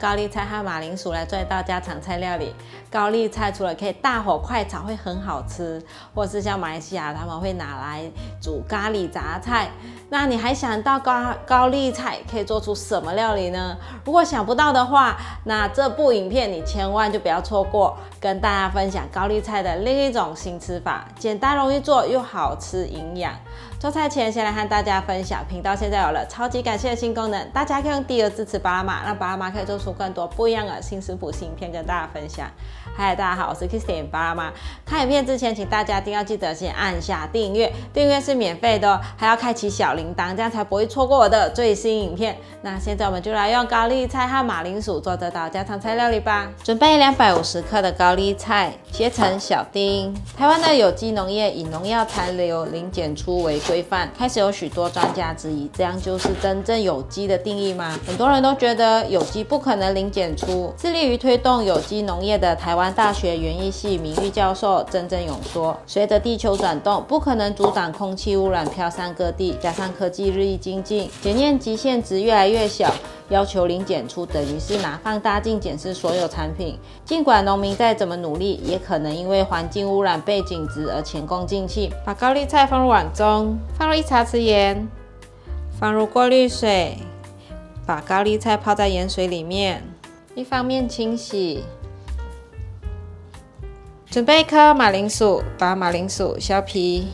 高丽菜和马铃薯来做一道家常菜料理。高丽菜除了可以大火快炒会很好吃，或是像马来西亚他们会拿来煮咖喱杂菜，那你还想到高丽菜可以做出什么料理呢？如果想不到的话，那这部影片你千万就不要错过，跟大家分享高丽菜的另一种新吃法，简单容易做又好吃营养。做菜前先来和大家分享，频道现在有了超级感谢的新功能，大家可以用第二支持巴拉玛，让巴拉玛可以做出更多不一样的新食谱新影片跟大家分享。嗨，大家好，我是 Kristen 巴拉玛。看影片之前，请大家一定要记得先按下订阅，订阅是免费的哦，还要开启小铃铛，这样才不会错过我的最新影片。那现在我们就来用高丽菜和马铃薯做这道家常菜料理吧。准备250克的高丽菜，切成小丁。台湾的有机农业以农药残留、零检出为规范，开始有许多专家质疑，这样就是真正有机的定义吗？很多人都觉得有机不可能零检出。致力于推动有机农业的台湾大学园艺系名誉教授曾正勇说，随着地球转动，不可能阻挡空气污染飘散各地，加上科技日益精进，检验极限值越来越小，要求零检出等于是拿放大镜检视所有产品。尽管农民再怎么努力，也可能因为环境污染背景值而前功尽弃。把高丽菜放入碗中，放入1茶匙盐，放入过滤水，把高丽菜泡在盐水里面，一方面清洗。准备1颗马铃薯，把马铃薯削皮，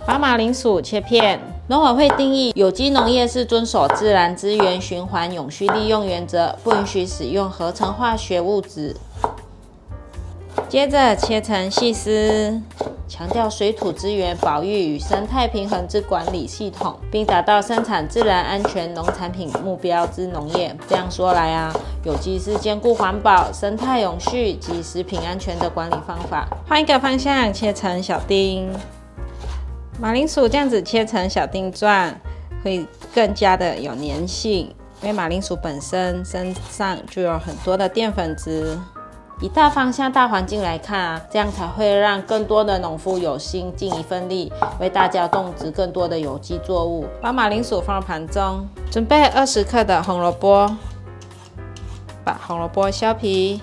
把马铃薯切片。农委会定义，有机农业是遵守自然资源循环永续利用原则，不允许使用合成化学物质。接着切成细丝，强调水土资源保育与生态平衡之管理系统，并达到生产自然安全农产品目标之农业。这样说来啊，有机是兼顾环保、生态永续及食品安全的管理方法。换一个方向，切成小丁。马铃薯这样子切成小丁状，会更加的有粘性，因为马铃薯本身身上就有很多的淀粉质。以大方向、大环境来看啊，这样才会让更多的农夫有心尽一份力，为大家种植更多的有机作物。把马铃薯放入盘中，准备20克的红萝卜，把红萝卜削皮，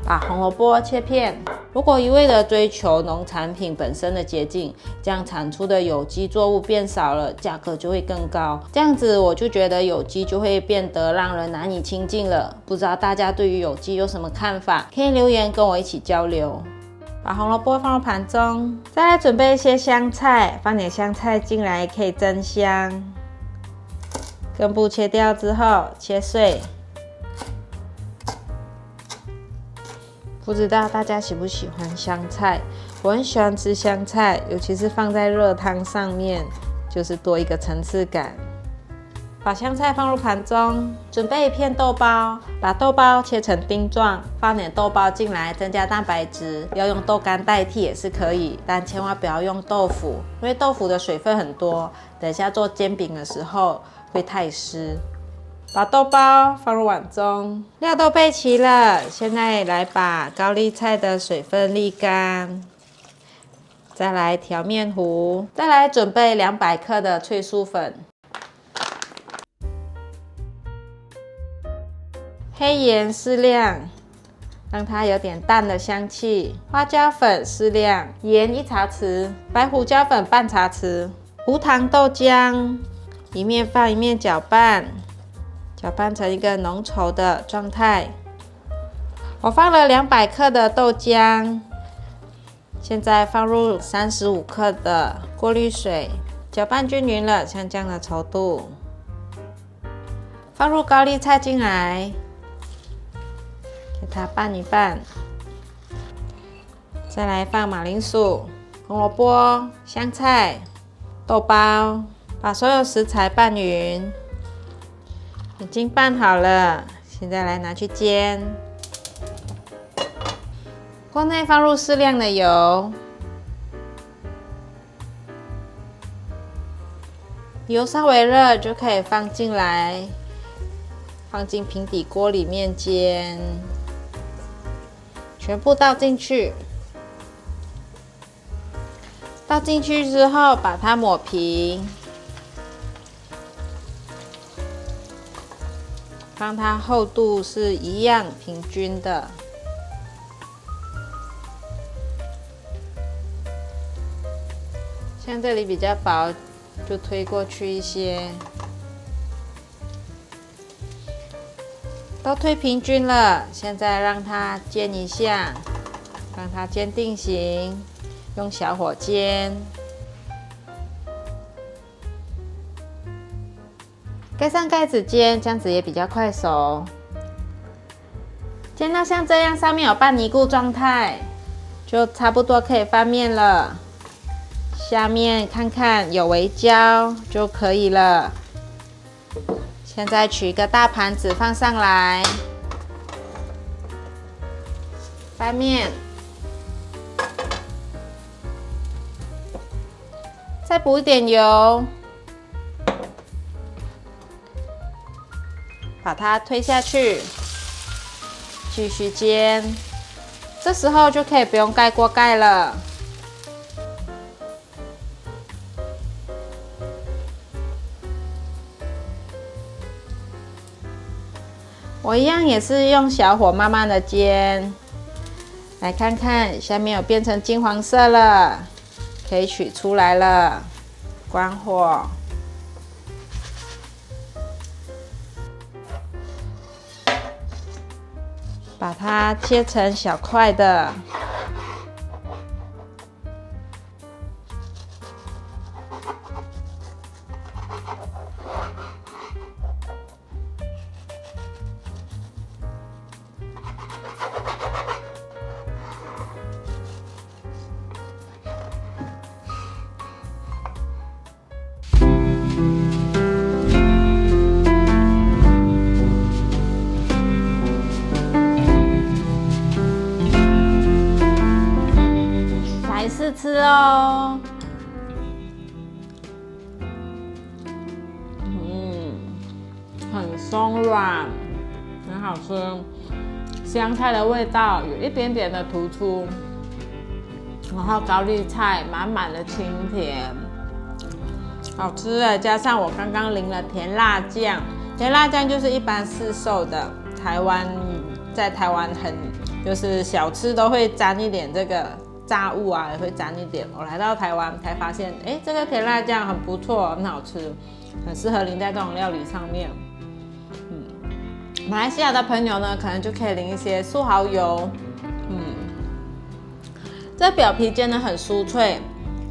把红萝卜切片。如果一味的追求农产品本身的洁净，这样产出的有机作物变少了，价格就会更高。这样子我就觉得有机就会变得让人难以亲近了。不知道大家对于有机有什么看法？可以留言跟我一起交流。把红萝卜放入盘中，再来准备一些香菜，放点香菜进来可以增香。根部切掉之后切碎。不知道大家喜不喜欢香菜？我很喜欢吃香菜，尤其是放在热汤上面，就是多一个层次感。把香菜放入盘中，准备1片豆包，把豆包切成丁状，放点豆包进来，增加蛋白质。要用豆干代替也是可以，但千万不要用豆腐，因为豆腐的水分很多，等一下做煎饼的时候会太湿。把豆包放入碗中，料都备齐了，现在来把高丽菜的水分沥干，再来调面糊，再来准备200克的脆酥粉，黑盐适量，让它有点淡的香气，花椒粉适量，盐1茶匙，白胡椒粉半茶匙，无糖豆浆，一面放一面搅拌。搅拌成一个浓稠的状态。我放了200克的豆浆，现在放入35克的过滤水，搅拌均匀了，像这样的稠度。放入高丽菜进来，给它拌一拌。再来放马铃薯、红萝卜、香菜、豆包，把所有食材拌匀。已经拌好了，现在来拿去煎。锅内放入适量的油，油稍微热就可以放进来，放进平底锅里面煎，全部倒进去。倒进去之后，把它抹平。让它厚度是一样平均的。像这里比较薄，就推过去一些。都推平均了，现在让它煎一下，让它煎定型，用小火煎。盖上盖子煎，这样子也比较快熟。煎到像这样，上面有半凝固状态，就差不多可以翻面了。下面看看有微焦就可以了。现在取一个大盘子放上来，翻面，再补一点油，把它推下去，继续煎。这时候就可以不用盖锅盖了。我一样也是用小火慢慢的煎，来看看下面有变成金黄色了，可以取出来了，关火。把它切成小块的。试吃哦，很松软，很好吃，香菜的味道有一点点的突出，然后高丽菜满满的清甜，好吃的。加上我刚刚淋了甜辣酱，甜辣酱就是一般市售的，在台湾就是小吃都会沾一点这个。炸物啊也会沾一点，我来到台湾才发现，这个甜辣酱很不错，很好吃，很适合淋在这种料理上面。马来西亚的朋友呢，可能就可以淋一些素蚝油。这表皮煎得很酥脆，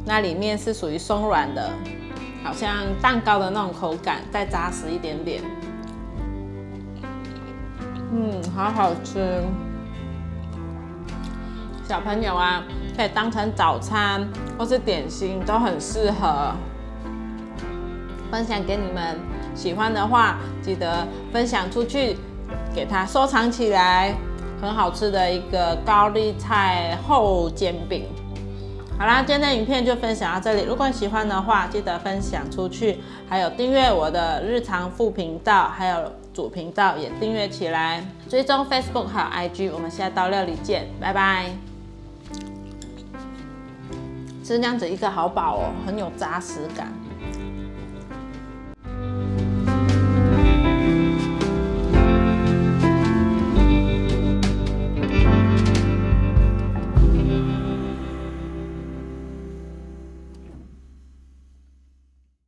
那里面是属于松软的，好像蛋糕的那种口感，再扎实一点点。好好吃。小朋友啊，可以当成早餐或是点心，都很适合。分享给你们，喜欢的话记得分享出去，给它收藏起来。很好吃的一个高丽菜厚煎饼。好啦，今天的影片就分享到这里。如果喜欢的话，记得分享出去，还有订阅我的日常副频道，还有主频道也订阅起来，追踪 Facebook 还有 IG。我们下道料理见，拜拜。吃这样子一个好饱哦，很有扎实感。